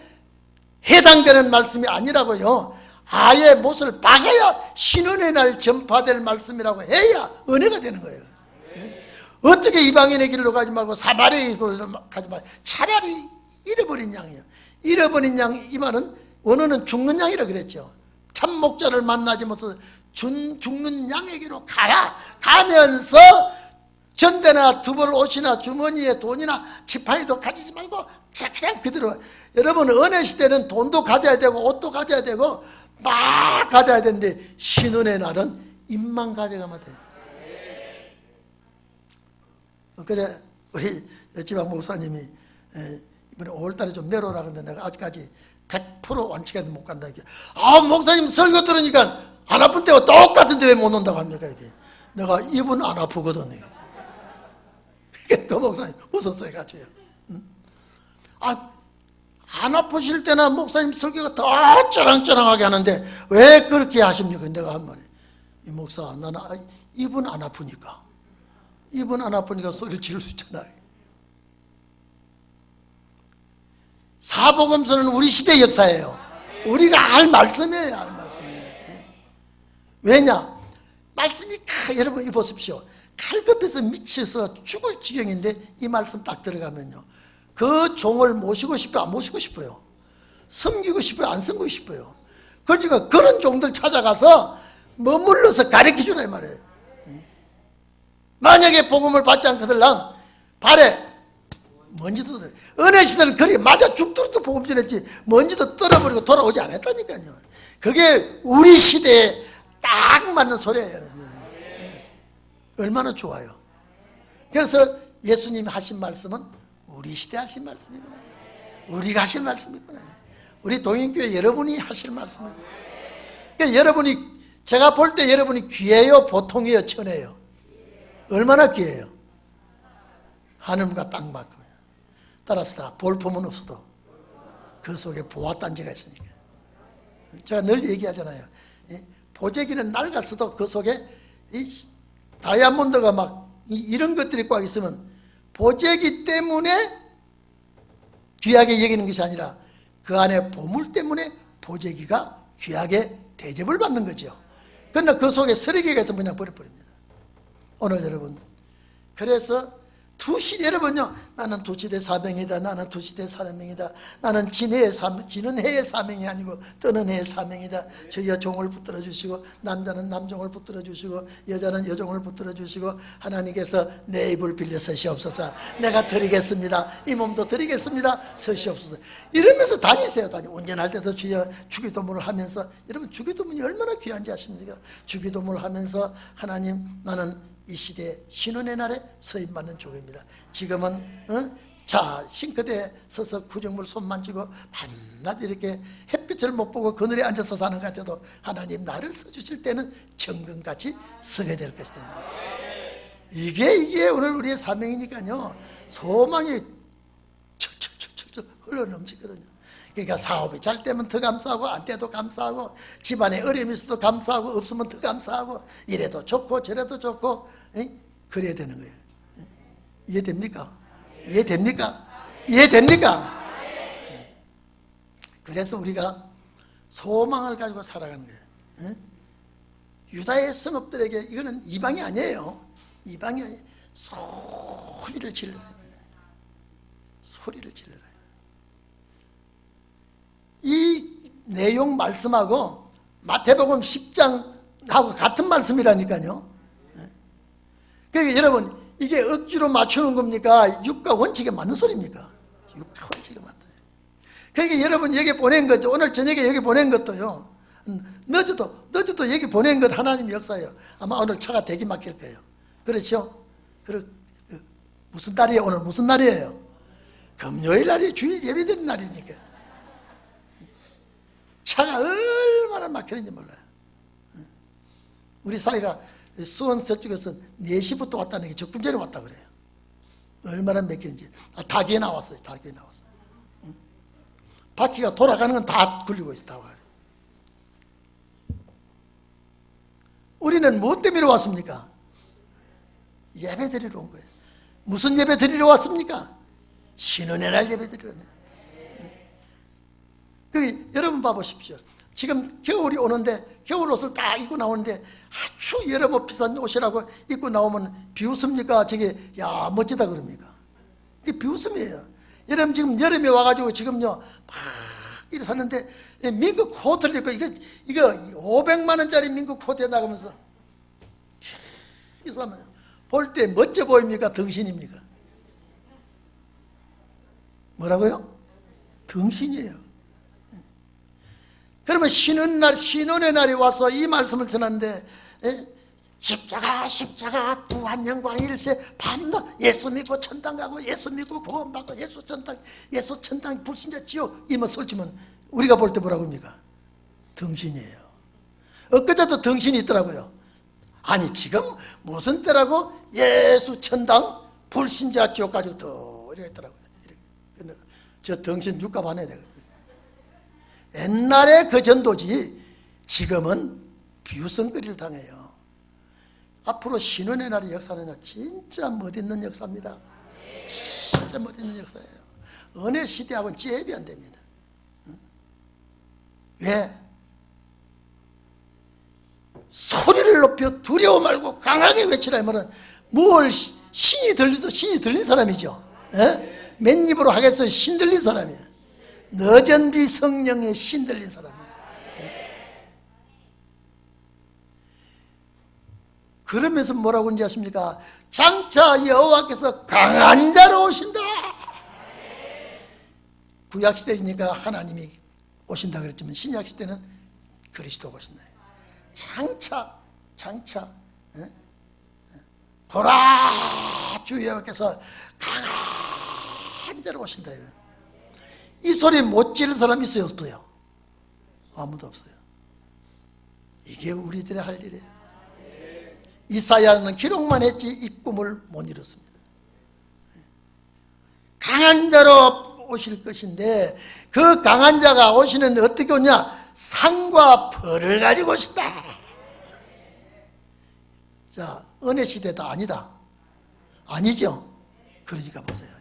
Speaker 1: 해당되는 말씀이 아니라고요. 아예 못을 박아야 신은의 날 전파될 말씀이라고 해야 은혜가 되는 거예요. 어떻게 이방인의 길로 가지 말고 사마리아의 길로 가지 말고 차라리 잃어버린 양이요. 잃어버린 양, 이 말은 원어는 죽는 양이라 그랬죠. 참 목자를 만나지 못해서 죽는 양에게로 가라. 가면서 전대나 두벌 옷이나 주머니에 돈이나 지팡이도 가지지 말고 그냥 그대로. 여러분, 은혜 시대는 돈도 가져야 되고 옷도 가져야 되고 막 가져야 되는데, 신은의 날은 입만 가져가면 돼요. 그래 우리 지방 목사님이 이번에 5월달에 좀 내려오라 그러는데 내가 아직까지 100% 완치까지 못 간다. 이게 목사님 설교 들으니까 안 아픈 때와 똑같은데 왜 못 온다고 합니까? 이게 내가 입은 안 아프거든요. 그 목사님 웃었어요, 같이요. 안 아프실 때나 목사님 설교가 더 쩌랑쩌랑하게 하는데 왜 그렇게 하십니까? 내가 한 말이, 이 목사, 나는 입은 안 아프니까. 입은 안 아프니까 소리를 지를 수 있잖아요. 사복음서는 우리 시대 역사예요. 우리가 할 말씀이에요, 할 말씀이에요. 왜냐? 말씀이 여러분, 이 보십시오. 칼급해서 미쳐서 죽을 지경인데 이 말씀 딱 들어가면요, 그 종을 모시고 싶어요, 안 모시고 싶어요? 섬기고 싶어요, 안 섬기고 싶어요? 그러니까 그런 종들 찾아가서 머물러서 가르쳐주라 이 말이에요. 만약에 복음을 받지 않거들랑 발에 먼지도, 은혜 시대는 그렇게 맞아 죽도록 복음 전했지 먼지도 떨어버리고 돌아오지 않았다니까요. 그게 우리 시대에 딱 맞는 소리예요. 얼마나 좋아요. 그래서 예수님이 하신 말씀은 우리 시대에 하신 말씀이구나, 우리가 하실 말씀이구나, 우리 동인교회 여러분이 하실 말씀이구나. 그러니까 여러분이, 제가 볼 때 여러분이 귀해요, 보통이에요, 천해요? 얼마나 귀해요? 하늘과 땅만큼이에요. 따라합시다. 볼품은 없어도 그 속에 보화단지가 있으니까. 제가 늘 얘기하잖아요. 보재기는 낡았어도 그 속에 이 다이아몬드가 막 이런 것들이 꽉 있으면 보재기 때문에 귀하게 여기는 것이 아니라 그 안에 보물 때문에 보재기가 귀하게 대접을 받는 거죠. 그러나 그 속에 쓰레기가 있으면 그냥 버려버립니다. 오늘 여러분, 그래서 여러분요, 나는 두시대 사명이다, 나는 두시대 사명이다, 나는 지는 해의 사명이 아니고 떠는 해의 사명이다. 저희가 종을 붙들어 주시고, 남자는 남종을 붙들어 주시고, 여자는 여종을 붙들어 주시고, 하나님께서 내 입을 빌려 서시옵소서. 내가 드리겠습니다, 이 몸도 드리겠습니다, 서시옵소서. 이러면서 다니세요. 운전할 때도 주여 주기도문을 하면서. 여러분, 주기도문이 얼마나 귀한지 아십니까? 주기도문을 하면서, 하나님, 나는 이 시대에 신은의 날에 서임받는 종입니다. 지금은 자, 싱크대에 서서 구정물 손 만지고 밤낮 이렇게 햇빛을 못 보고 그늘에 앉아서 사는 것 같아도 하나님 나를 써주실 때는 정금같이 서게 될 것이다. 이게 오늘 우리의 사명이니까요. 소망이 척척척척 흘러넘치거든요. 그러니까 사업이 잘 되면 더 감사하고, 안 돼도 감사하고, 집안에 어려움이 있어도 감사하고, 없으면 더 감사하고, 이래도 좋고 저래도 좋고, 그래야 되는 거예요. 이해됩니까? 이해됩니까? 이해됩니까? 그래서 우리가 소망을 가지고 살아가는 거예요. 유다의 성읍들에게, 이거는 이방이 아니에요. 이방이 아니에요. 소리를 질러라. 소리를 질러라. 이 내용 말씀하고 마태복음 10장하고 같은 말씀이라니까요. 그러니까 여러분, 이게 억지로 맞추는 겁니까? 육가 원칙에 맞는 소리입니까? 육가 원칙에 맞다. 그러니까 여러분 여기 보낸 것도, 오늘 저녁에 여기 보낸 것도요, 늦어도 여기 보낸 것 하나님 역사예요. 아마 오늘 차가 대기 막힐 거예요. 그렇죠? 무슨 날이에요? 오늘 무슨 날이에요? 금요일 날이 주일 예배드리는 날이니까 차가 얼마나 막히는지 몰라요. 우리 사이가 수원 저쪽에서 4시부터 왔다는 게 적금 전에 왔다 그래요. 얼마나 맥혔는지. 닭이 나왔어요. 닭이 나왔어요. 바퀴가 돌아가는 건 다 굴리고 있다고. 우리는 무엇 때문에 왔습니까? 예배 드리러 온 거예요. 무슨 예배 드리러 왔습니까? 신은혜 날 예배 드리러 왔네요. 여러분 봐보십시오. 지금 겨울이 오는데 겨울 옷을 딱 입고 나오는데 아주 여러 모 비싼 옷이라고 입고 나오면 비웃습니까? 저게 야 멋지다 그럽니까? 이게 비웃음이에요. 여러분 지금 여름에 와가지고 지금요 막 이렇게 샀는데 민국 코트를 입고 이거 500만 원짜리 민국 코트에 나가면서 이 사람은 볼 때 멋져 보입니까? 덩신입니까? 뭐라고요? 덩신이에요. 그러면 신혼의 날이 와서 이 말씀을 전하는데 십자가 부활영광 일세 밤낮 예수 믿고 천당 가고 예수 믿고 구원받고 예수 천당 불신자 지옥 이만 설치면 우리가 볼 때 뭐라고 합니까? 덩신이에요. 엊그제도 덩신이 있더라고요. 아니 지금 무슨 때라고 예수 천당 불신자 지옥 가지고 더 이래 했더라고요. 저 덩신 육갑 안 해야 되거든요. 옛날에 그 전도지 지금은 비웃음거리를 당해요. 앞으로 신혼의 날의 역사는 진짜 멋있는 역사입니다. 진짜 멋있는 역사예요. 은혜 시대하고는 잽이 안 됩니다. 왜? 소리를 높여 두려워 말고 강하게 외치라 하면은 뭘 신이 들린 사람이죠. 맨입으로 하겠어요. 신 들린 사람이에요. 너전비 성령의 신 들린 사람이에요. 그러면서 뭐라고 하는지 아십니까? 장차 여호와께서 강한 자로 오신다. 구약시대니까 하나님이 오신다 그랬지만 신약시대는 그리스도가 오신다. 장차 보라 주 여호와께서 강한 자로 오신다. 이 소리 못 지를 사람 있어요? 없어요? 아무도 없어요. 이게 우리들의 할 일이에요. 이사야는 기록만 했지 이 꿈을 못 이뤘습니다. 강한 자로 오실 것인데 그 강한 자가 오시는데 어떻게 오냐? 상과 벌을 가지고 오신다. 자, 은혜 시대다 아니다. 아니죠. 그러니까 보세요.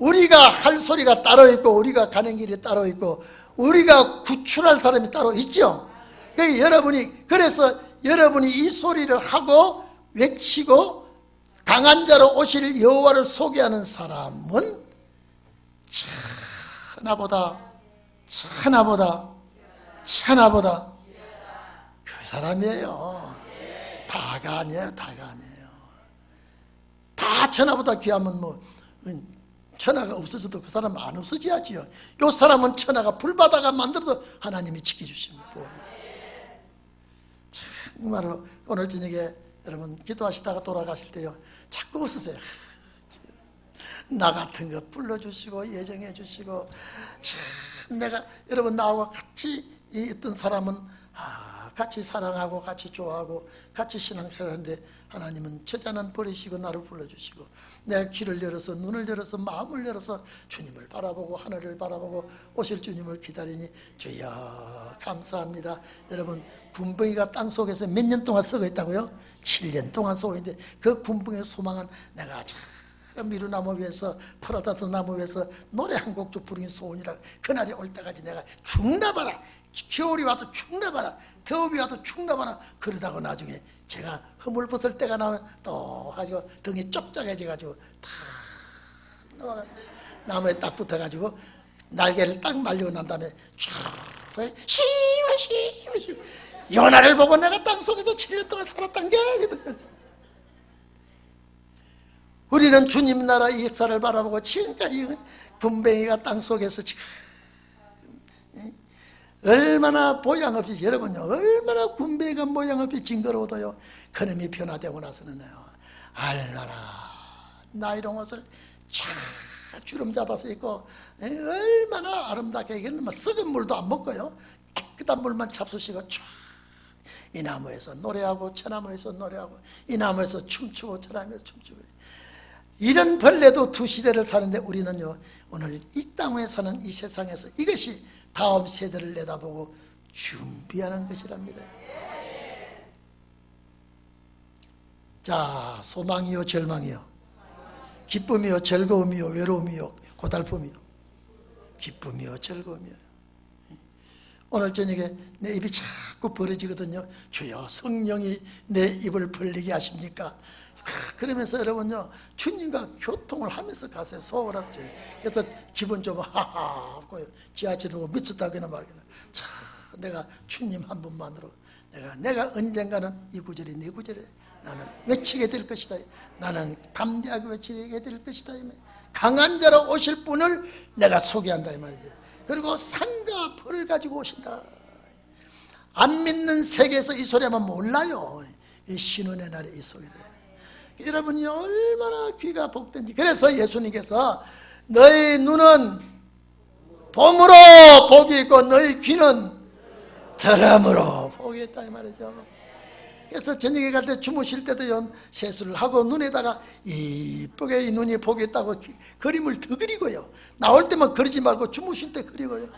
Speaker 1: 우리가 할 소리가 따로 있고 우리가 가는 길이 따로 있고 우리가 구출할 사람이 따로 있죠. 그래서 여러분이 이 소리를 하고 외치고 강한 자로 오실 여호와를 소개하는 사람은 천하보다 그 사람이에요. 다가 아니에요. 다 천하보다 귀하면 뭐 천하가 없어져도 그 사람은 안 없어져야지요. 이 사람은 천하가 불바다가 만들어도 하나님이 지켜주십니다. 정말로 오늘 저녁에 여러분 기도하시다가 돌아가실 때요 자꾸 웃으세요. 나 같은 거 불러주시고 예정해 주시고 참 내가 여러분 나하고 같이 있던 사람은 같이 사랑하고 같이 좋아하고 같이 신앙생활하는데 하나님은 처자는 버리시고 나를 불러주시고 내가 귀를 열어서 눈을 열어서 마음을 열어서 주님을 바라보고 하늘을 바라보고 오실 주님을 기다리니 주여 감사합니다. 여러분 군뱅이가 땅속에서 몇 년 동안 썩어 있다고요? 7년 동안 썩어 있는데 그 군뱅이의 소망은 내가 참 미루나무 위에서 프라다드 나무 위에서 노래 한 곡 좀 부르는 소원이라 그날이 올 때까지 내가 죽나봐라. 겨울이 와도 죽나봐라. 겨울이 와도 죽나봐라. 그러다가 나중에 제가 허물 벗을 때가 나면 또 가지고 등이 쩍쩍해져가지고 다 나와가지고 나무에 딱 붙어가지고 날개를 딱 말리고 난 다음에 촤 시원 요나를 보고 내가 땅속에서 7년 동안 살았단 게 우리는 주님 나라 이 역사를 바라보고 지금까지 군뱅이가 땅속에서 지금 얼마나 보양 없이 여러분요 얼마나 군뱅이가 모양 없이 징그러워도요 그놈이 변화되고 나서는요 알라라 나이롱 옷을 쫙 주름 잡아서 입고 얼마나 아름답게 이거는 뭐 썩은 물도 안 먹고요 깨끗한 물만 잡수시고 쫙 이 나무에서 노래하고 저 나무에서 노래하고 이 나무에서 춤추고 저 나무에서 춤추고, 이런 벌레도 두 시대를 사는데 우리는요 오늘 이 땅에 사는 이 세상에서 이것이 다음 세대를 내다보고 준비하는 것이랍니다. 자, 소망이요 절망이요, 기쁨이요 즐거움이요 외로움이요 고달픔이요, 기쁨이요 즐거움이요. 오늘 저녁에 내 입이 자꾸 벌어지거든요. 주여 성령이 내 입을 벌리게 하십니까? 그러면서 여러분요 주님과 교통을 하면서 가세요. 소홀 하듯이. 그래서 기분 좀 하하 하고 지하철로 미쳤다기나 말기나, 참 내가 주님 한 분만으로 내가 언젠가는 이 구절이 네 구절에 나는 외치게 될 것이다. 나는 담대하게 외치게 될 것이다. 강한 자로 오실 분을 내가 소개한다 이 말이죠. 그리고 상과 벌을 가지고 오신다. 안 믿는 세계에서 이 소리하면 몰라요. 이 신혼의 날에 이 소리를. 여러분이 얼마나 귀가 복된지. 그래서 예수님께서 너희 눈은 봄으로 복이 있고 너희 귀는 들음으로 복이 있다 이 말이죠. 그래서 저녁에 갈 때 주무실 때도 세수를 하고 눈에다가 이쁘게 이 눈이 복이 있다고 그림을 더 그리고요. 나올 때만 그리지 말고 주무실 때 그리고요.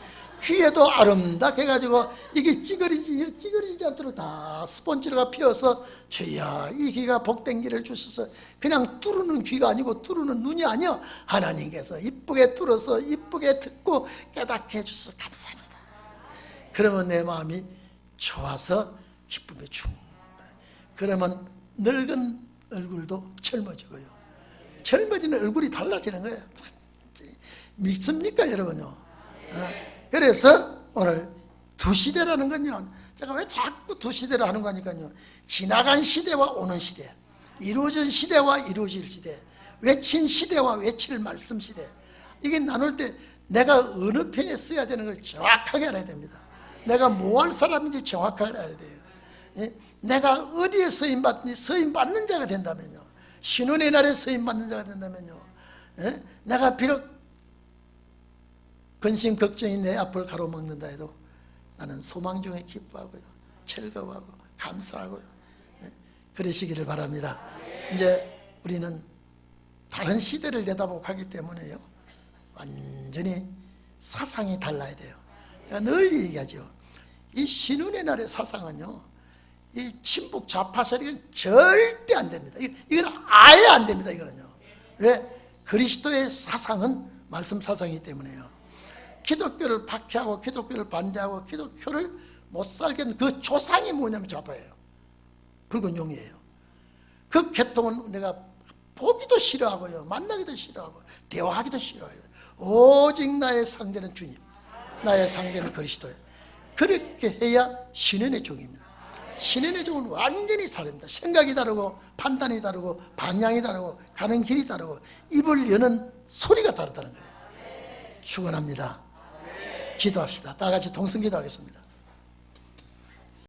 Speaker 1: 귀에도 아름답게 해가지고 이게 찌그리지 않도록 다 스펀지가 피어서 주여 이 귀가 복된 귀를 주셔서, 그냥 뚫는 귀가 아니고 뚫는 눈이 아니요 하나님께서 이쁘게 뚫어서 이쁘게 듣고 깨닫게 해주셔서 감사합니다. 그러면 내 마음이 좋아서 기쁨에 충만해요. 그러면 늙은 얼굴도 젊어지고요. 젊어지는 얼굴이 달라지는 거예요. 믿습니까 여러분요? 그래서 오늘 두 시대라는 건요, 제가 왜 자꾸 두 시대를 하는 거니까요, 지나간 시대와 오는 시대, 이루어진 시대와 이루어질 시대, 외친 시대와 외칠 말씀 시대, 이게 나눌 때 내가 어느 편에 써야 되는 걸 정확하게 알아야 됩니다. 내가 뭐 할 사람인지 정확하게 알아야 돼요. 내가 어디에 서임 받는 자가 된다면요, 신혼의 날에 서임 받는 자가 된다면요, 내가 비록 근심 걱정이 내 앞을 가로막는다 해도 나는 소망 중에 기뻐하고요, 즐거워하고 감사하고요. 그러시기를 바랍니다. 이제 우리는 다른 시대를 내다보고 가기 때문에요, 완전히 사상이 달라야 돼요. 제가 늘 얘기하죠. 이 신혼의 날의 사상은요, 이 친북 좌파 세력은 절대 안 됩니다. 이건 아예 안 됩니다. 이거는요. 왜? 그리스도의 사상은 말씀 사상이기 때문에요. 기독교를 박해하고 기독교를 반대하고 기독교를 못 살게 하는 그 조상이 뭐냐면 좌파예요. 붉은 용이에요. 그 계통은 내가 보기도 싫어하고요, 만나기도 싫어하고 대화하기도 싫어해요. 오직 나의 상대는 주님, 나의 상대는 그리스도예요. 그렇게 해야 신현의 종입니다. 신현의 종은 완전히 다릅니다. 생각이 다르고 판단이 다르고 방향이 다르고 가는 길이 다르고 입을 여는 소리가 다르다는 거예요. 축원합니다. 기도합시다. 다 같이 동성 기도하겠습니다.